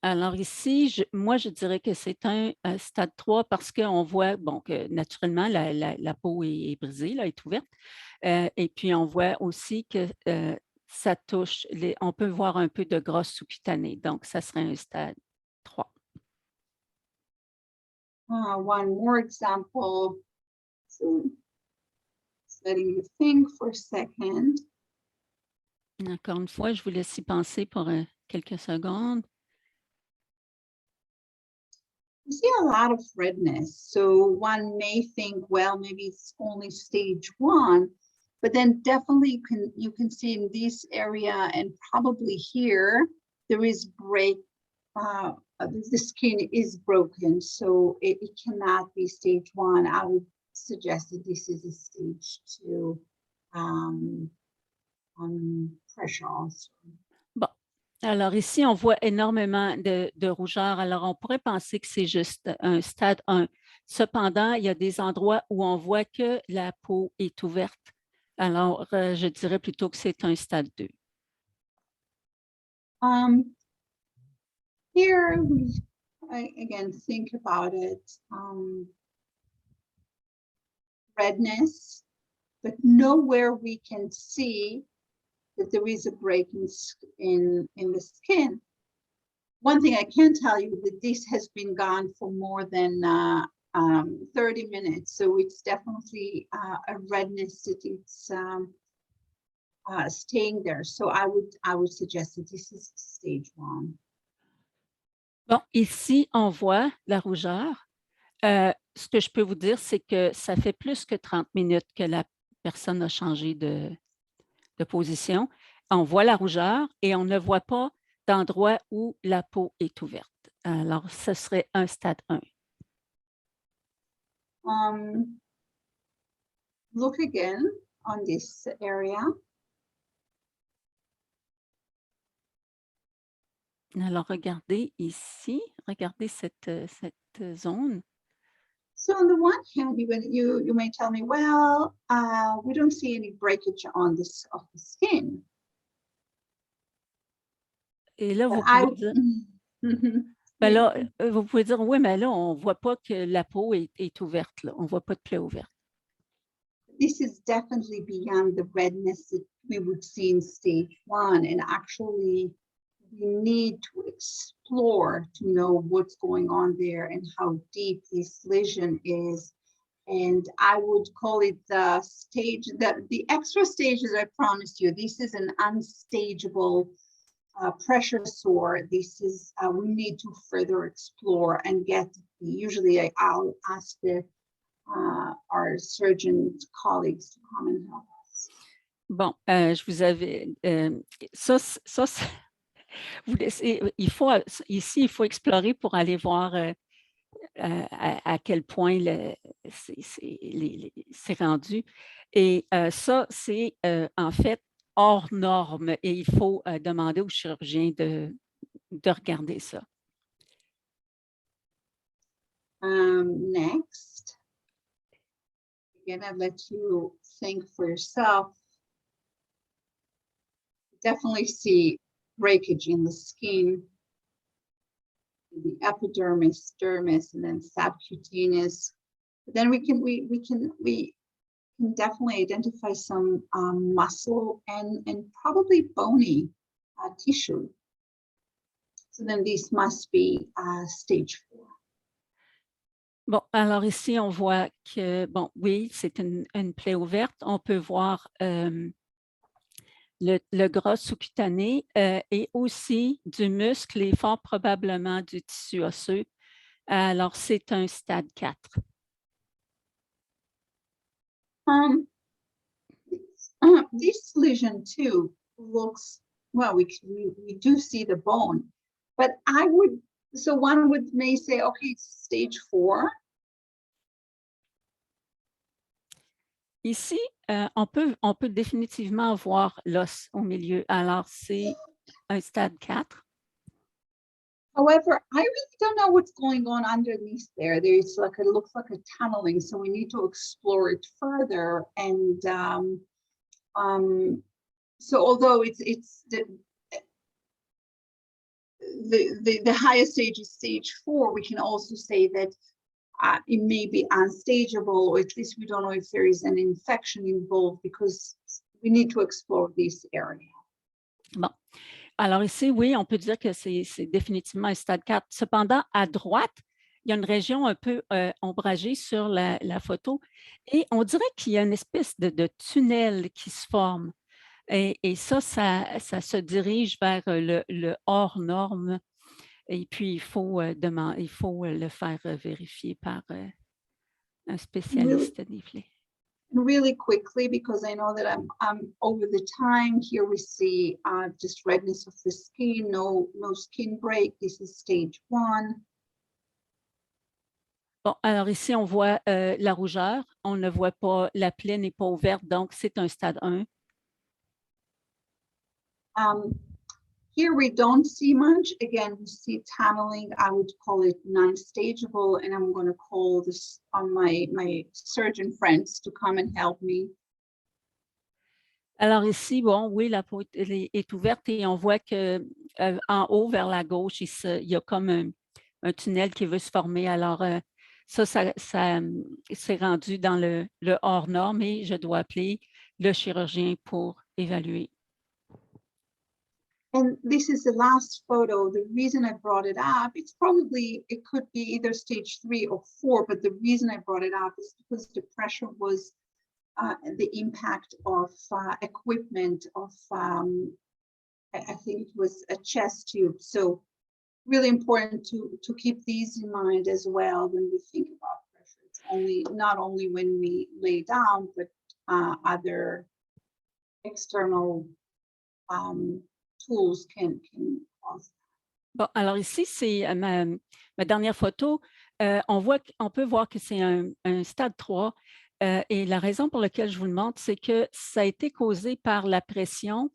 Alors ici, moi, je dirais que c'est un stade 3 parce qu'on voit, bon, que naturellement, la peau est brisée, là, est ouverte, et puis on voit aussi que ça touche, on peut voir un peu de gras sous-cutané, donc ça serait un stade 3. One more example. So, letting you think for a second. Encore une fois, je vous laisse y penser pour quelques secondes. You see a lot of redness, so one may think, well, maybe it's only stage 1. But then definitely you can see in this area and probably here, there is break, the skin is broken, so it cannot be stage 1. I would suggest that this is a stage 2 pressure ulcer. Bon, alors ici, on voit énormément de rougeur. Alors, on pourrait penser que c'est juste un stade 1. Cependant, il y a des endroits où on voit que la peau est ouverte. Alors, je dirais plutôt que c'est un stade 2. Here, I again think about it. Redness, but nowhere we can see that there is a break in the skin. One thing I can tell you that this has been gone for more than 30 minutes, so it's definitely a redness that it's staying there. So I would suggest that this is stage 1. Bon, ici, on voit la rougeur. Ce que je peux vous dire, c'est que ça fait plus que 30 minutes que la personne a changé de position. On voit la rougeur et on ne voit pas d'endroit où la peau est ouverte. Alors, ce serait un stade 1. Look again on this area. Alors, regardez ici, regardez cette zone. So on the one hand, you may tell me, well, we don't see any breakage on this of the skin. Et là, But vous pouvez dire, Mhm. ben là, vous pouvez dire, oui, mais là, on ne voit pas que la peau est ouverte, là. On ne voit pas de plaie ouverte. This is definitely beyond the redness that we would see in stage 1, and actually we need to explore to know what's going on there and how deep this lesion is. And I would call it the stage, the extra stages I promised you. This is an unstageable pressure sore. This is, we need to further explore and get, usually I'll ask our surgeon colleagues to come and help us. Bon, je vous avais, vous laissez, ici, il faut explorer pour aller voir à quel point c'est rendu. Et ça, c'est en fait hors norme et il faut demander au chirurgien de regarder ça. Next, again, I'll let you think for yourself. Definitely see breakage in the skin, the epidermis, dermis, and then subcutaneous. But then we can definitely identify some muscle and probably bony tissue. So then this must be stage 4. Bon, alors ici, on voit que, bon, oui, c'est une plaie ouverte. On peut voir le gras sous-cutané et aussi du muscle et fort probablement du tissu osseux. Alors, c'est un stade 4. This lesion too looks, well, we do see the bone, but so one may say, okay, it's stage 4. Ici, on peut définitivement voir l'os au milieu. Alors, c'est un stade 4. However, I really don't know what's going on underneath there. There's like, it looks like a tunneling, so we need to explore it further. And so although it's the highest stage is stage 4, we can also say that it may be unstageable, or at least we don't know if there is an infection involved, because we need to explore this area. Bon. Alors ici, oui, on peut dire que c'est définitivement un stade 4. Cependant, à droite, il y a une région un peu ombragée sur la photo et on dirait qu'il y a une espèce de tunnel qui se forme. Et ça se dirige vers le hors norme. Et puis, il faut le faire vérifier par un spécialiste des plaies. Really quickly, because I know that I'm over the time. Here we see just redness of the skin, no skin break. This is stage 1. Bon, alors ici, on voit la rougeur. On ne voit pas, la plaie n'est pas ouverte, donc c'est un stade 1. Here we don't see much. Again, we see tunneling. I would call it non-stageable, and I'm going to call this on my surgeon friends to come and help me. Alors ici, bon, oui, la peau est ouverte et on voit que en haut vers la gauche, il y a comme un tunnel qui veut se former. Alors, ça c'est rendu dans le hors norme et je dois appeler le chirurgien pour évaluer. And this is the last photo. The reason I brought it up, it could be either stage 3 or 4, but the reason I brought it up is because the pressure was the impact of equipment of, I think it was a chest tube. So really important to keep these in mind as well when we think about pressure. It's not only when we lay down, but other external tools can cause. Bon, alors ici, c'est ma dernière photo. On peut voir que c'est un stade 3 et la raison pour laquelle je vous le montre, c'est que ça a été causé par la pression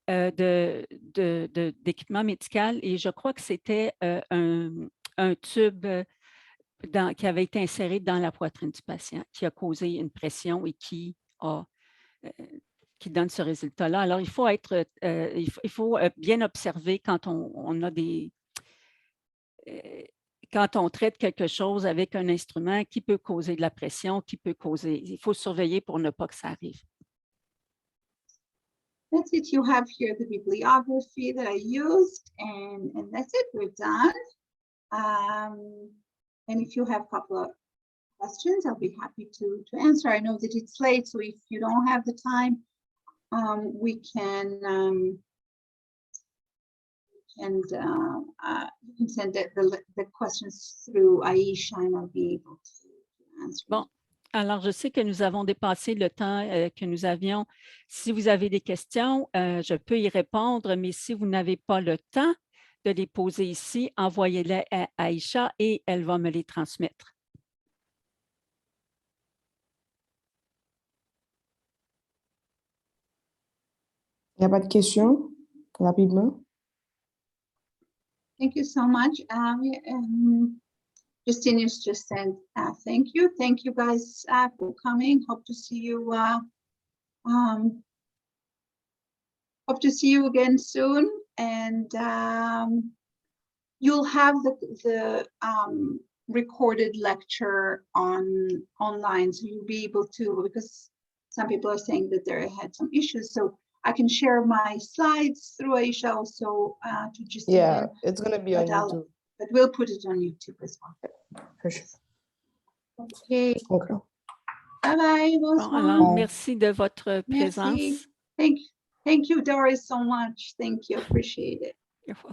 d'équipement médical et je crois que c'était un tube qui avait été inséré dans la poitrine du patient qui a causé une pression et qui donne ce résultat-là. Alors, il faut bien observer quand on a quand on traite quelque chose avec un instrument qui peut causer de la pression, il faut surveiller pour ne pas que ça arrive. That's it. You have here the bibliography that I used, and that's it. We're done. And if you have a couple of questions, I'll be happy to answer. I know that it's late, so if you don't have the time, we can you can send the questions through Aisha, and I'll be able to answer. Bon. Alors, je sais que nous avons dépassé le temps que nous avions. Si vous avez des questions, je peux y répondre, mais si vous n'avez pas le temps de les poser ici, envoyez-les à Aisha et elle va me les transmettre. Il n'y a pas de questions? Rapidement. Thank you so much. Justinius just said thank you. Thank you guys for coming. Hope to see you again soon. And you'll have the recorded lecture online, so you'll be able to, because some people are saying that they had some issues. So I can share my slides through Aisha also to just. Yeah, it's going to be on YouTube. But we'll put it on YouTube as well. For sure. Okay. Okay. Bye-bye. Bon, alors, merci de votre présence. Thank you, Doris, so much. Thank you. Appreciate it. You're welcome.